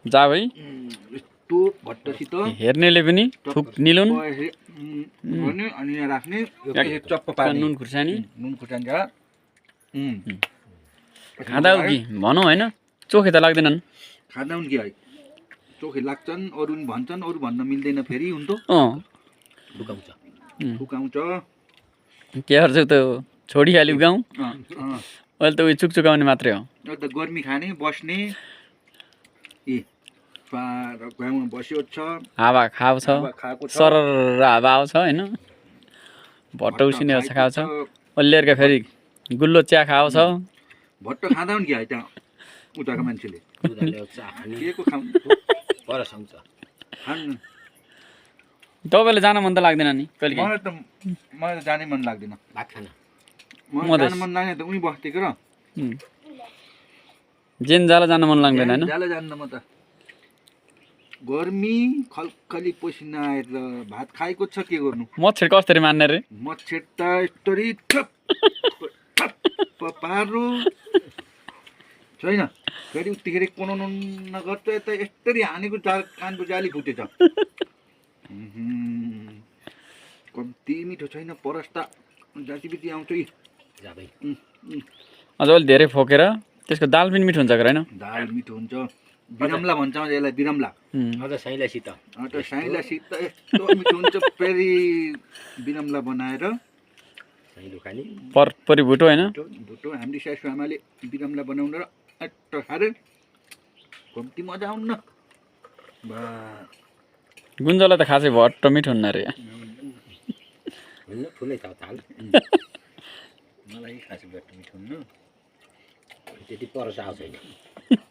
जा भाइ यस्तो भट्टसित हेर्नेले पनि थुक निलुन गर्ने अनि यहाँ राख्ने चप्प पार्ने नुन खुर्सानी नुन खुर्सानी खाँदा हो कि भनौँ होइन चोखे त लाग्दैनन् खाँदा हुन् कि है चोखे लाग्छन् अरू नि भन्छन् अरू भन्न मिल्दैन फेरि हुन् त फुकाउँछ के गर्छौ त छोडिहाल्यो गाउँ अहिले त उयो चुकचुकाउने मात्रै हो त गर्मी खाने बस्ने गाउँमा बस्यो छ हावा खाएको छ सरर हावा आउँछ होइन भट्ट उसिनेर खाएको छ अलिअर्का फेरि गुल्लो चिया खाएको छ भट्ट खाँदा हुन् कि है त्यहाँ उताको मान्छेले तपाईँलाई जान मन त लाग्दैन नि कहिले मलाई त जानै मन लाग्दैन मलाई जान मन लाग्ने त उहीँ बस्टेको र जेन जाला जान मन लाग्दैन होइन जाला जान्न म त गर्मी खलखली पसिना आएर भात खाएको छ के गर्नु मच्छर कसरी मान्ने रे मच्छर त यस्तरी पारो छैन फेरि उतिखेर कोनाउनु नगर्छ यता यस्तरी हानेको कानको जाली फुटेछ कम्ती मिठो छैन परस्ता जातिबिती आउँछ अझ अलि धेरै फोकेर त्यसको दाल पनि मिठो हुन्छ होइन दाल मिठो हुन्छ बिरम्ला भन्छ यसलाई बिरम्ला अझ साइलासित साइलासित यस्तो मिठो हुन्छ फेरि बिरम्ला बनाएर परि भुटो होइन भुटो हाम्रो सासु आमाले बिरम्ला बनाउन र अट्ट खारे कम्ती मजा आउन्न गुन्जलाई त खासै भट्ट मिठो हुन्न रे ठुलै छ ताल मलाई खासै भट्ट मिठो हुन्न त्यति परस आउँछ छैन